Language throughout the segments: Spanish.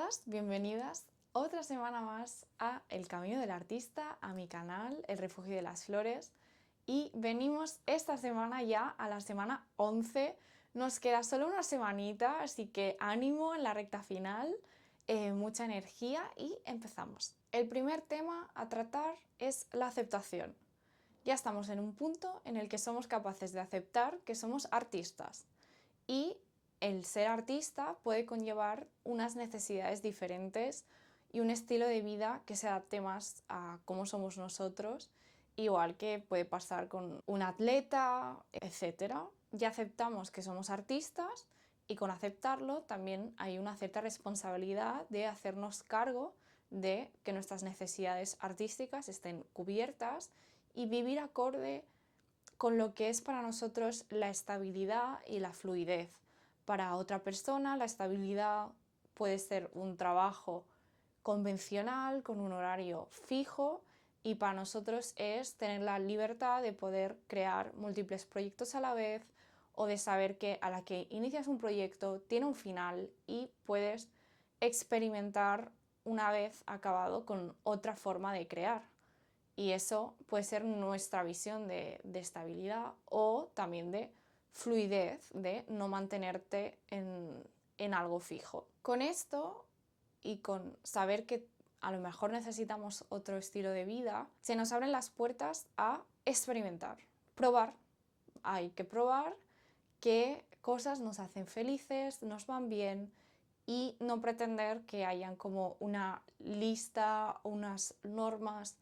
Bienvenidas, bienvenidas otra semana más a El Camino del Artista, a mi canal, El Refugio de las Flores. Y venimos esta semana ya a la semana 11. Nos queda solo una semanita, así que ánimo en la recta final, mucha energía y empezamos. El primer tema a tratar es la aceptación. Ya estamos en un punto en el que somos capaces de aceptar que somos artistas y el ser artista puede conllevar unas necesidades diferentes y un estilo de vida que se adapte más a cómo somos nosotros, igual que puede pasar con un atleta, etc. Ya aceptamos que somos artistas y con aceptarlo también hay una cierta responsabilidad de hacernos cargo de que nuestras necesidades artísticas estén cubiertas y vivir acorde con lo que es para nosotros la estabilidad y la fluidez. Para otra persona la estabilidad puede ser un trabajo convencional con un horario fijo y para nosotros es tener la libertad de poder crear múltiples proyectos a la vez o de saber que a la que inicias un proyecto tiene un final y puedes experimentar una vez acabado con otra forma de crear. Y eso puede ser nuestra visión de estabilidad o también de fluidez, de no mantenerte en algo fijo. Con esto y con saber que a lo mejor necesitamos otro estilo de vida, se nos abren las puertas a experimentar, probar. Hay que probar qué cosas nos hacen felices, nos van bien y no pretender que hayan como una lista, unas normas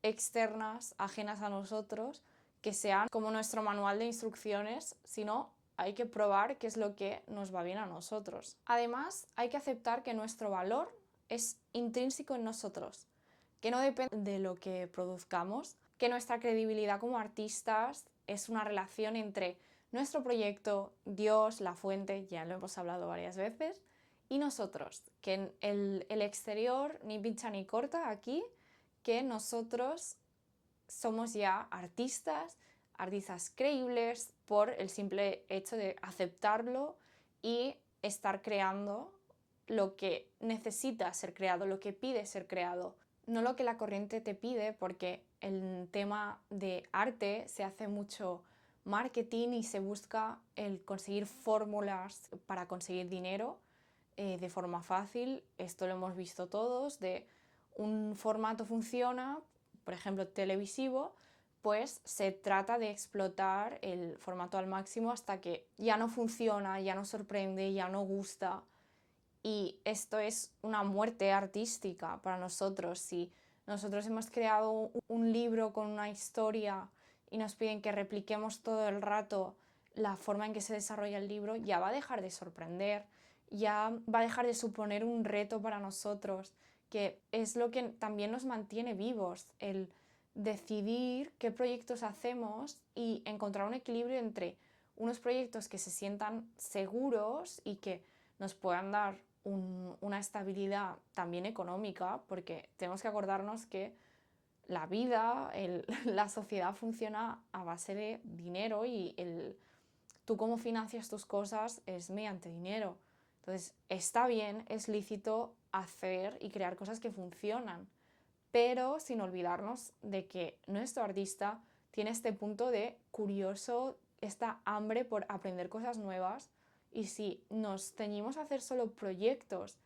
externas, ajenas a nosotros, que sean como nuestro manual de instrucciones, sino hay que probar qué es lo que nos va bien a nosotros. Además, hay que aceptar que nuestro valor es intrínseco en nosotros, que no depende de lo que produzcamos, que nuestra credibilidad como artistas es una relación entre nuestro proyecto, Dios, la fuente, ya lo hemos hablado varias veces, y nosotros, que el exterior ni pincha ni corta aquí, que nosotros somos ya artistas, artistas creíbles por el simple hecho de aceptarlo y estar creando lo que necesita ser creado, lo que pide ser creado, no lo que la corriente te pide, porque el tema de arte se hace mucho marketing y se busca el conseguir fórmulas para conseguir dinero de forma fácil. Esto lo hemos visto todos, de un formato funciona, por ejemplo televisivo, pues se trata de explotar el formato al máximo hasta que ya no funciona, ya no sorprende, ya no gusta. Y esto es una muerte artística para nosotros. Si nosotros hemos creado un libro con una historia y nos piden que repliquemos todo el rato la forma en que se desarrolla el libro, ya va a dejar de sorprender, ya va a dejar de suponer un reto para nosotros, que es lo que también nos mantiene vivos, el decidir qué proyectos hacemos y encontrar un equilibrio entre unos proyectos que se sientan seguros y que nos puedan dar una estabilidad también económica, porque tenemos que acordarnos que la vida, la sociedad funciona a base de dinero y tú cómo financias tus cosas es mediante dinero. Entonces está bien, es lícito hacer y crear cosas que funcionan, pero sin olvidarnos de que nuestro artista tiene este punto de curioso, esta hambre por aprender cosas nuevas, y si nos ceñimos a hacer solo proyectos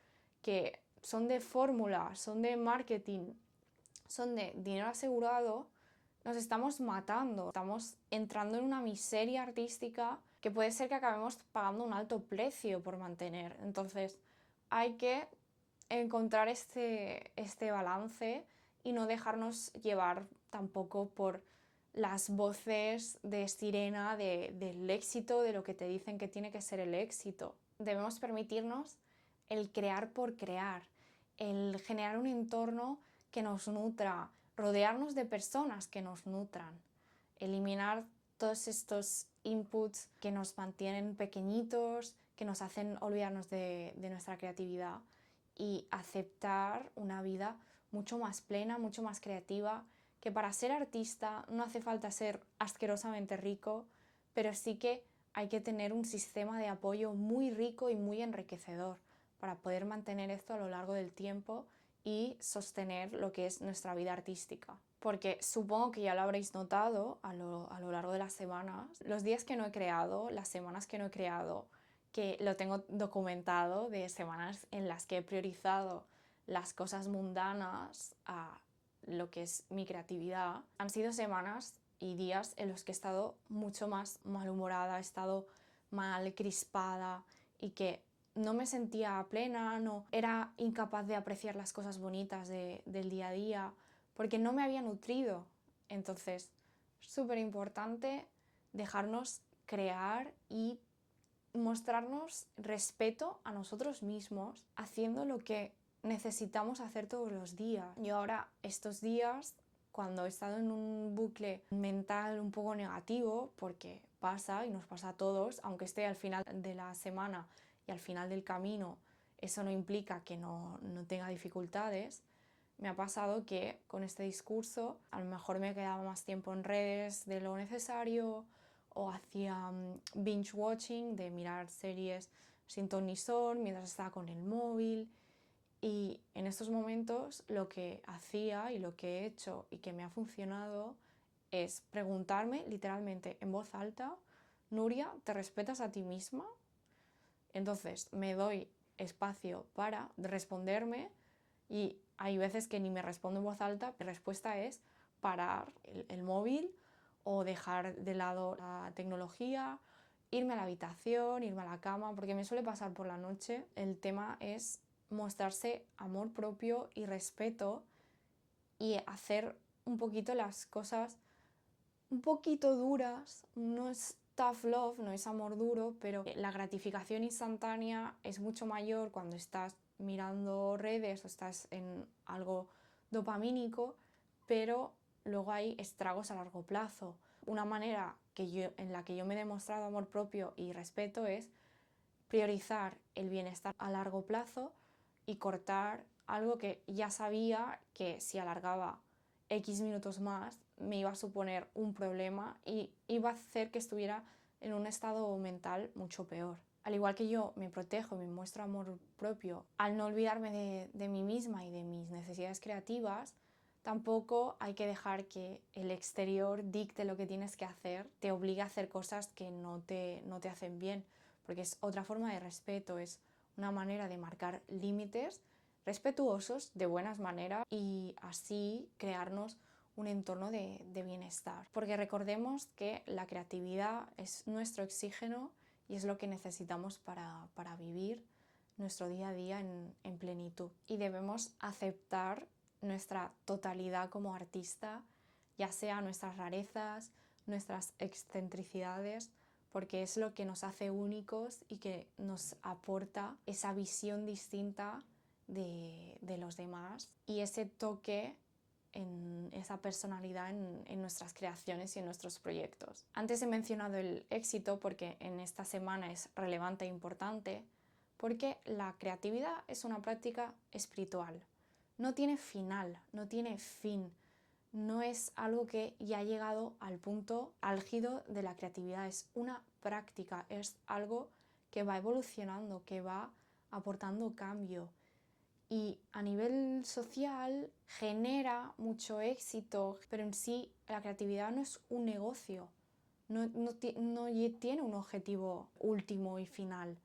que son de fórmula, son de marketing, son de dinero asegurado, nos estamos matando, estamos entrando en una miseria artística que puede ser que acabemos pagando un alto precio por mantener. Entonces hay que encontrar este balance y no dejarnos llevar tampoco por las voces de sirena del éxito, de lo que te dicen que tiene que ser el éxito. Debemos permitirnos el crear por crear, el generar un entorno que nos nutra, rodearnos de personas que nos nutran, eliminar todos estos inputs que nos mantienen pequeñitos, que nos hacen olvidarnos de nuestra creatividad y aceptar una vida mucho más plena, mucho más creativa, que para ser artista no hace falta ser asquerosamente rico, pero sí que hay que tener un sistema de apoyo muy rico y muy enriquecedor para poder mantener esto a lo largo del tiempo y sostener lo que es nuestra vida artística. Porque supongo que ya lo habréis notado a lo largo de las semanas, los días que no he creado, las semanas que no he creado, que lo tengo documentado de semanas en las que he priorizado las cosas mundanas a lo que es mi creatividad, han sido semanas y días en los que he estado mucho más malhumorada, he estado mal, crispada y que no me sentía plena, no era incapaz de apreciar las cosas bonitas del día a día porque no me había nutrido. Entonces, súper importante dejarnos crear y mostrarnos respeto a nosotros mismos haciendo lo que necesitamos hacer todos los días. Yo ahora, estos días, cuando he estado en un bucle mental un poco negativo, porque pasa y nos pasa a todos, aunque esté al final de la semana y al final del camino, eso no implica que no tenga dificultades. Me ha pasado que con este discurso a lo mejor me quedaba más tiempo en redes de lo necesario o hacía binge watching, de mirar series sin ton ni son mientras estaba con el móvil. Y en estos momentos lo que hacía y lo que he hecho y que me ha funcionado es preguntarme literalmente en voz alta: Nuria, ¿te respetas a ti misma? Entonces me doy espacio para responderme y hay veces que ni me respondo en voz alta. Mi respuesta es parar el móvil o dejar de lado la tecnología, irme a la habitación, irme a la cama, porque me suele pasar por la noche. El tema es mostrarse amor propio y respeto y hacer un poquito las cosas un poquito duras. No es tough love, no es amor duro, pero la gratificación instantánea es mucho mayor cuando estás mirando redes o estás en algo dopamínico, pero luego hay estragos a largo plazo. Una manera en la que yo me he demostrado amor propio y respeto es priorizar el bienestar a largo plazo y cortar algo que ya sabía que si alargaba X minutos más me iba a suponer un problema y iba a hacer que estuviera en un estado mental mucho peor. Al igual que yo me protejo y me muestro amor propio al no olvidarme de mí misma y de mis necesidades creativas, tampoco hay que dejar que el exterior dicte lo que tienes que hacer, te obligue a hacer cosas que no te hacen bien, porque es otra forma de respeto, es una manera de marcar límites respetuosos de buenas maneras y así crearnos un entorno de bienestar. Porque recordemos que la creatividad es nuestro oxígeno y es lo que necesitamos para vivir nuestro día a día en plenitud. Y debemos aceptar nuestra totalidad como artista, ya sea nuestras rarezas, nuestras excentricidades, porque es lo que nos hace únicos y que nos aporta esa visión distinta de los demás y ese toque en esa personalidad en nuestras creaciones y en nuestros proyectos. Antes he mencionado el éxito porque en esta semana es relevante e importante, porque la creatividad es una práctica espiritual. No tiene final, no tiene fin. No es algo que ya ha llegado al punto álgido de la creatividad, es una práctica, es algo que va evolucionando, que va aportando cambio. Y a nivel social genera mucho éxito, pero en sí la creatividad no es un negocio, no tiene un objetivo último y final,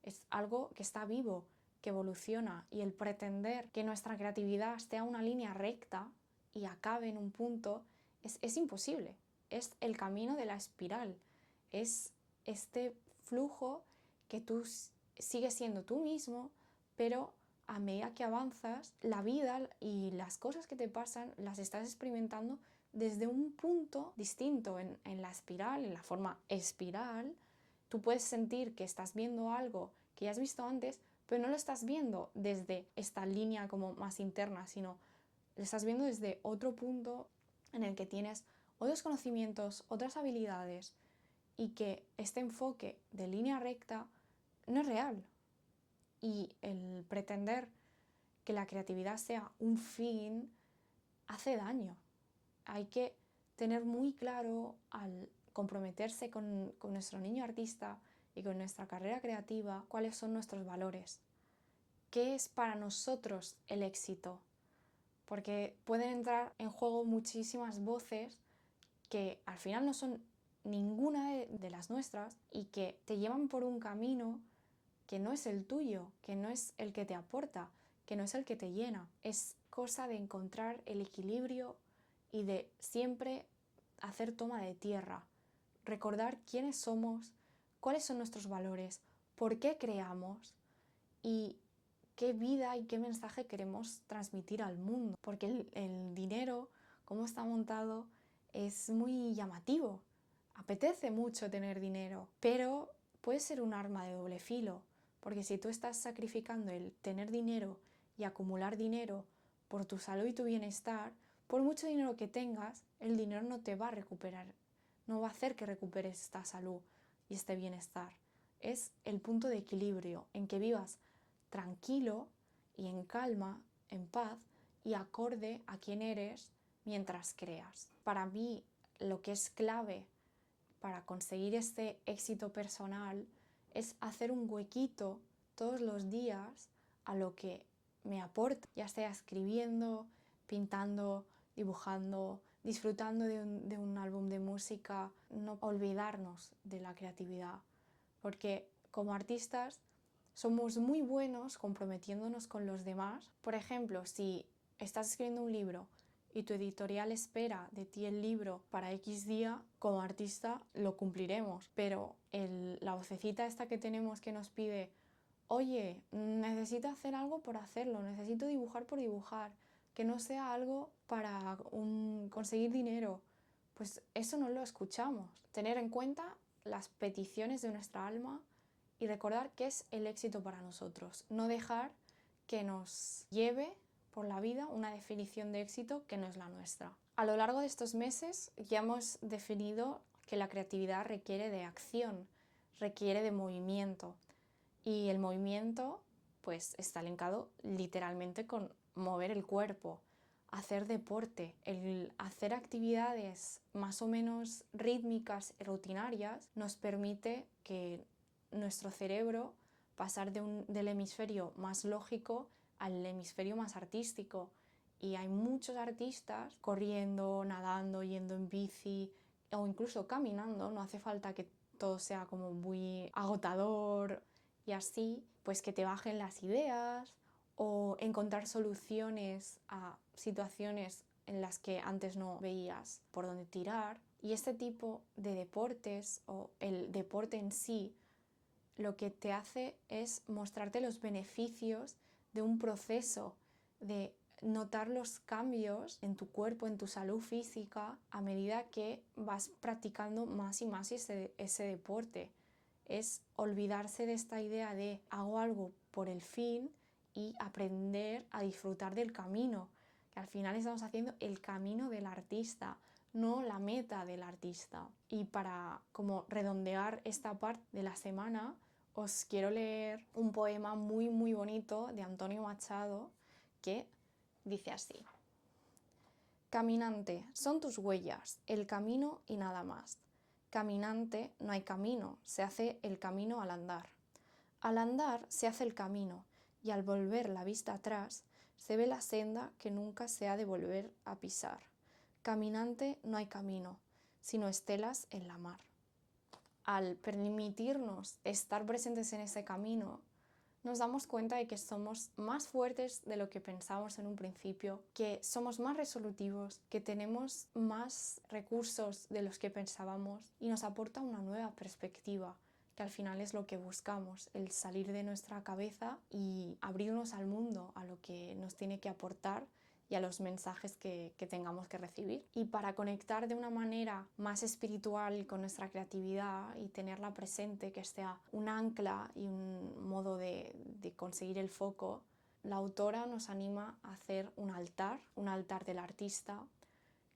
es algo que está vivo, que evoluciona, y el pretender que nuestra creatividad esté a una línea recta y acabe en un punto es imposible, es el camino de la espiral, es este flujo que tú sigues siendo tú mismo, pero a medida que avanzas, la vida y las cosas que te pasan las estás experimentando desde un punto distinto en la espiral, en la forma espiral. Tú puedes sentir que estás viendo algo que ya has visto antes, pero no lo estás viendo desde esta línea como más interna, sino lo estás viendo desde otro punto en el que tienes otros conocimientos, otras habilidades, y que este enfoque de línea recta no es real. Y el pretender que la creatividad sea un fin hace daño. Hay que tener muy claro al comprometerse con nuestro niño artista y con nuestra carrera creativa cuáles son nuestros valores. ¿qué es para nosotros el éxito? Porque pueden entrar en juego muchísimas voces que al final no son ninguna de las nuestras y que te llevan por un camino que no es el tuyo, que no es el que te aporta, que no es el que te llena. Es cosa de encontrar el equilibrio y de siempre hacer toma de tierra, recordar quiénes somos, cuáles son nuestros valores, por qué creamos y qué vida y qué mensaje queremos transmitir al mundo. Porque el dinero, como está montado, es muy llamativo. Apetece mucho tener dinero, pero puede ser un arma de doble filo. Porque si tú estás sacrificando el tener dinero y acumular dinero por tu salud y tu bienestar, por mucho dinero que tengas, el dinero no te va a recuperar, no va a hacer que recuperes esta salud y este bienestar. Es el punto de equilibrio en que vivas tranquilo y en calma, en paz y acorde a quién eres mientras creas. Para mí, lo que es clave para conseguir este éxito personal es hacer un huequito todos los días a lo que me aporta, ya sea escribiendo, pintando, dibujando, disfrutando de un álbum de música, no olvidarnos de la creatividad, porque como artistas somos muy buenos comprometiéndonos con los demás. Por ejemplo, si estás escribiendo un libro y tu editorial espera de ti el libro para X día, como artista lo cumpliremos. Pero la vocecita esta que tenemos que nos pide, oye, necesito hacer algo por hacerlo, necesito dibujar por dibujar, que no sea algo para conseguir dinero, pues eso no lo escuchamos. Tener en cuenta las peticiones de nuestra alma y recordar qué es el éxito para nosotros. No dejar que nos lleve por la vida una definición de éxito que no es la nuestra. A lo largo de estos meses ya hemos definido que la creatividad requiere de acción, requiere de movimiento. Y el movimiento pues está linkado literalmente con mover el cuerpo, hacer deporte, el hacer actividades más o menos rítmicas y rutinarias nos permite que nuestro cerebro pasar del hemisferio más lógico al hemisferio más artístico. Y hay muchos artistas corriendo, nadando, yendo en bici o incluso caminando, no hace falta que todo sea como muy agotador y así, pues que te bajen las ideas o encontrar soluciones a situaciones en las que antes no veías por dónde tirar. Y este tipo de deportes o el deporte en sí lo que te hace es mostrarte los beneficios de un proceso, de notar los cambios en tu cuerpo, en tu salud física, a medida que vas practicando más y más ese deporte. Es olvidarse de esta idea de hago algo por el fin y aprender a disfrutar del camino, que al final estamos haciendo el camino del artista, no la meta del artista. Y para como redondear esta parte de la semana, os quiero leer un poema muy muy bonito de Antonio Machado que dice así: Caminante, son tus huellas, el camino y nada más. Caminante, no hay camino, se hace el camino al andar. Al andar se hace el camino y al volver la vista atrás se ve la senda que nunca se ha de volver a pisar. Caminante, no hay camino, sino estelas en la mar. Al permitirnos estar presentes en ese camino, nos damos cuenta de que somos más fuertes de lo que pensábamos en un principio, que somos más resolutivos, que tenemos más recursos de los que pensábamos y nos aporta una nueva perspectiva, que al final es lo que buscamos, el salir de nuestra cabeza y abrirnos al mundo, a lo que nos tiene que aportar y a los mensajes que tengamos que recibir. Y para conectar de una manera más espiritual con nuestra creatividad y tenerla presente, que sea un ancla y un modo de conseguir el foco, la autora nos anima a hacer un altar del artista,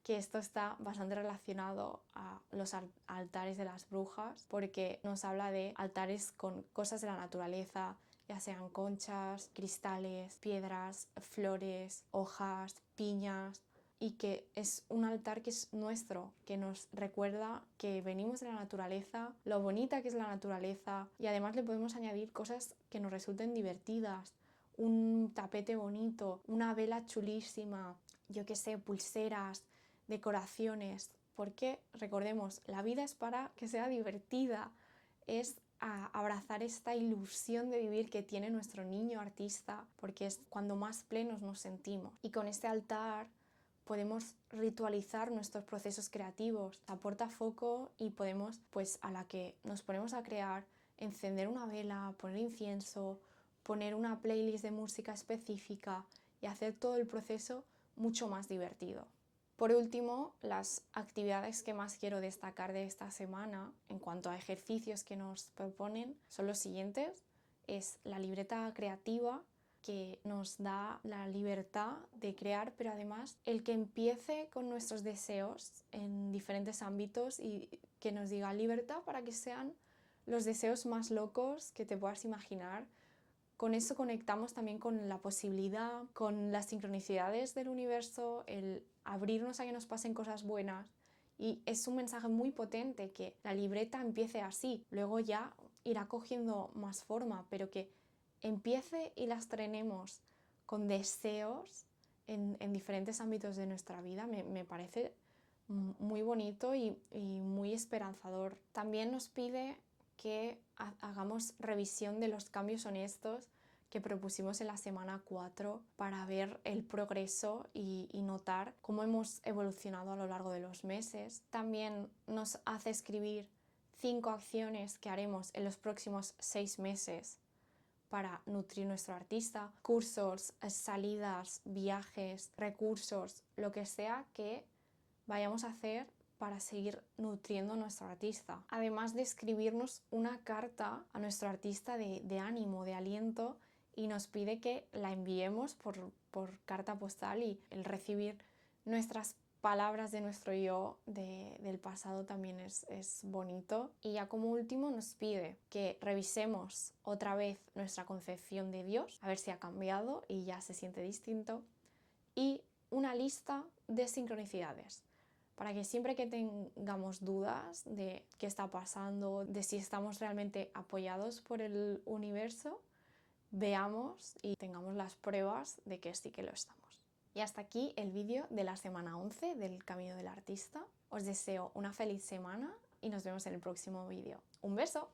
que esto está bastante relacionado a los altares de las brujas, porque nos habla de altares con cosas de la naturaleza, ya sean conchas, cristales, piedras, flores, hojas, piñas, y que es un altar que es nuestro, que nos recuerda que venimos de la naturaleza, lo bonita que es la naturaleza, y además le podemos añadir cosas que nos resulten divertidas un tapete bonito, una vela chulísima, yo qué sé, pulseras, decoraciones, porque recordemos, la vida es para que sea divertida, es a abrazar esta ilusión de vivir que tiene nuestro niño artista, porque es cuando más plenos nos sentimos. Y con este altar podemos ritualizar nuestros procesos creativos, aporta foco y podemos, pues a la que nos ponemos a crear, encender una vela, poner incienso, poner una playlist de música específica y hacer todo el proceso mucho más divertido. Por último, las actividades que más quiero destacar de esta semana en cuanto a ejercicios que nos proponen son los siguientes. Es la libreta creativa, que nos da la libertad de crear, pero además el que empiece con nuestros deseos en diferentes ámbitos y que nos diga libertad para que sean los deseos más locos que te puedas imaginar. Con eso conectamos también con la posibilidad, con las sincronicidades del universo, el abrirnos a que nos pasen cosas buenas. Y es un mensaje muy potente que la libreta empiece así, luego ya irá cogiendo más forma, pero que empiece y la estrenemos con deseos en diferentes ámbitos de nuestra vida, me parece muy bonito y muy esperanzador. También nos pide que hagamos revisión de los cambios honestos que propusimos en la semana 4 para ver el progreso y notar cómo hemos evolucionado a lo largo de los meses. También nos hace escribir 5 acciones que haremos en los próximos 6 meses para nutrir nuestro artista, cursos, salidas, viajes, recursos, lo que sea que vayamos a hacer para seguir nutriendo a nuestro artista. Además de escribirnos una carta a nuestro artista de ánimo, de aliento, y nos pide que la enviemos por carta postal, y el recibir nuestras palabras de nuestro yo del pasado también es bonito. Y ya como último nos pide que revisemos otra vez nuestra concepción de Dios, a ver si ha cambiado y ya se siente distinto, y una lista de sincronicidades, para que siempre que tengamos dudas de qué está pasando, de si estamos realmente apoyados por el universo, veamos y tengamos las pruebas de que sí que lo estamos. Y hasta aquí el vídeo de la semana 11 del Camino del Artista. Os deseo una feliz semana y nos vemos en el próximo vídeo. ¡Un beso!